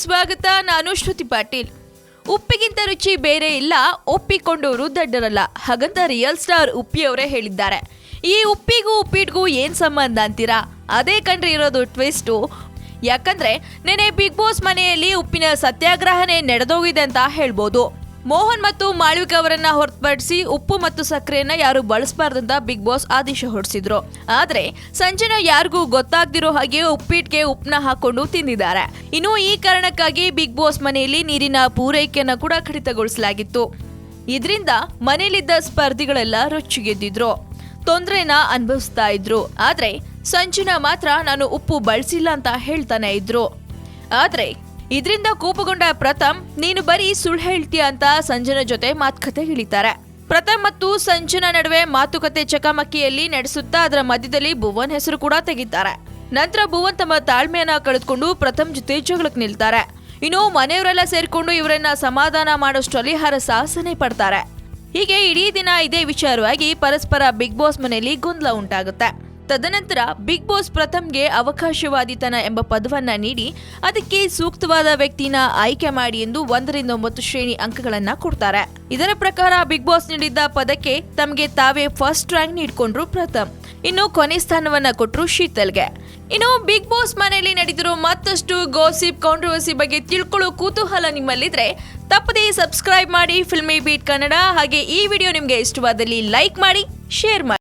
ಸ್ವಾಗತ. ನಾನು ಶ್ರುತಿ ಪಾಟೀಲ್. ಉಪ್ಪಿಗಿಂತ ರುಚಿ ಬೇರೆ ಇಲ್ಲ, ಒಪ್ಪಿಕೊಂಡವರು ದಡ್ಡರಲ್ಲ, ಹಾಗಂತ ರಿಯಲ್ ಸ್ಟಾರ್ ಉಪ್ಪಿ ಅವರೇ ಹೇಳಿದ್ದಾರೆ. ಈ ಉಪ್ಪಿಗೂ ಉಪ್ಪಿಟ್ಗೂ ಏನ್ ಸಂಬಂಧ ಅಂತೀರಾ? ಅದೇ ಕಂಡ್ರೆ ಇರೋದು ಟ್ವಿಸ್ಟು. ಯಾಕಂದ್ರೆ ನೆನೆ ಬಿಗ್ ಬಾಸ್ ಮನೆಯಲ್ಲಿ ಉಪ್ಪಿನ ಸತ್ಯಾಗ್ರಹನೇ ನಡೆದೋಗಿದೆ ಅಂತ ಹೇಳ್ಬೋದು. ಮೋಹನ್ ಮತ್ತು ಮಾಳ್ವಿಕ ಅವರನ್ನ ಹೊರತುಪಡಿಸಿ ಉಪ್ಪು ಮತ್ತು ಸಕ್ಕರೆಯನ್ನ ಯಾರು ಬಳಸಬಾರ್ದಂತ ಬಿಗ್ ಬಾಸ್ ಆದೇಶ ಹೊರಡಿಸಿದ್ರು. ಆದ್ರೆ ಸಂಜನಾ ಯಾರಿಗೂ ಗೊತ್ತಾಗ್ದಿರೋ ಹಾಗೆ ಉಪ್ಪಿಟ್ಟಿಗೆ ಉಪ್ಪನ್ನ ಹಾಕೊಂಡು ತಿಂದಿದ್ದಾರೆ. ಇನ್ನು ಈ ಕಾರಣಕ್ಕಾಗಿ ಬಿಗ್ ಬಾಸ್ ಮನೆಯಲ್ಲಿ ನೀರಿನ ಪೂರೈಕೆಯನ್ನ ಕೂಡ ಕಡಿತಗೊಳಿಸಲಾಗಿತ್ತು. ಇದರಿಂದ ಮನೆಯಲ್ಲಿದ್ದ ಸ್ಪರ್ಧಿಗಳೆಲ್ಲ ರೊಚ್ಚಿಗೆದ್ದಿದ್ರು, ತೊಂದರೆನ ಅನುಭವಿಸ್ತಾ ಇದ್ರು. ಆದ್ರೆ ಸಂಜನಾ ಮಾತ್ರ ನಾನು ಉಪ್ಪು ಬಳಸಿಲ್ಲ ಅಂತ ಹೇಳ್ತಾನೆ ಇದ್ರು. ಆದ್ರೆ ಇದರಿಂದ ಕೋಪಗೊಂಡ ಪ್ರಥಮ್, ನೀನು ಬರೀ ಸುಳ್ಳು ಹೇಳ್ತೀಯ ಅಂತ ಸಂಜನಾ ಜೊತೆ ಮಾತುಕತೆ ಇಳಿತಾರೆ. ಪ್ರಥಮ್ ಮತ್ತು ಸಂಜನಾ ನಡುವೆ ಮಾತುಕತೆ ಚಕಮಕಿಯಲ್ಲಿ ನಡೆಸುತ್ತಾ ಅದರ ಮಧ್ಯದಲ್ಲಿ ಭುವನ್ ಹೆಸರು ಕೂಡ ತೆಗಿತಾರೆ. ನಂತರ ಭುವನ್ ತಮ್ಮ ತಾಳ್ಮೆಯನ್ನ ಕಳೆದುಕೊಂಡು ಪ್ರಥಮ್ ಜೊತೆ ಜಗಳಕ್ಕೆ ನಿಲ್ತಾರೆ. ಇನ್ನು ಮನೆಯವರೆಲ್ಲ ಸೇರ್ಕೊಂಡು ಇವರನ್ನ ಸಮಾಧಾನ ಮಾಡೋಷ್ಟರಲ್ಲಿ ಹರಸಾಹಸನೆ ಪಡ್ತಾರೆ. ಹೀಗೆ ಇಡೀ ದಿನ ಇದೇ ವಿಚಾರವಾಗಿ ಪರಸ್ಪರ ಬಿಗ್ ಬಾಸ್ ಮನೆಯಲ್ಲಿ ಗೊಂದಲ ಉಂಟಾಗುತ್ತೆ. ತದನಂತರ ಬಿಗ್ ಬಾಸ್ ಪ್ರಥಮ್ಗೆ ಅವಕಾಶವಾದಿತನ ಎಂಬ ಪದವನ್ನ ನೀಡಿ ಅದಕ್ಕೆ ಸೂಕ್ತವಾದ ವ್ಯಕ್ತಿನ ಆಯ್ಕೆ ಮಾಡಿ ಎಂದು 1 ರಿಂದ 9 ಶ್ರೇಣಿ ಅಂಕಗಳನ್ನ ಕೊಡ್ತಾರೆ. ಇದರ ಪ್ರಕಾರ ಬಿಗ್ ಬಾಸ್ ನೀಡಿದ್ದ ಪದಕ್ಕೆ ತಮಗೆ ತಾವೇ ಫಸ್ಟ್ ರ್ಯಾಂಕ್ ನೀಡಿಕೊಂಡ್ರು ಪ್ರಥಮ್. ಇನ್ನು ಕೊನೆ ಸ್ಥಾನವನ್ನ ಕೊಟ್ಟರು ಶೀತಲ್ಗೆ. ಇನ್ನು ಬಿಗ್ ಬಾಸ್ ಮನೆಯಲ್ಲಿ ನಡೆದಿರೋ ಮತ್ತಷ್ಟು ಗಾಸಿಪ್, ಕಾಂಟ್ರವರ್ಸಿ ಬಗ್ಗೆ ತಿಳ್ಕೊಳ್ಳೋ ಕುತೂಹಲ ನಿಮ್ಮಲ್ಲಿದ್ರೆ ತಪ್ಪದೇ ಸಬ್ಸ್ಕ್ರೈಬ್ ಮಾಡಿ ಫಿಲ್ಮಿ ಬೀಟ್ ಕನ್ನಡ. ಹಾಗೆ ಈ ವಿಡಿಯೋ ನಿಮ್ಗೆ ಇಷ್ಟವಾದಲ್ಲಿ ಲೈಕ್ ಮಾಡಿ, ಶೇರ್ ಮಾಡಿ.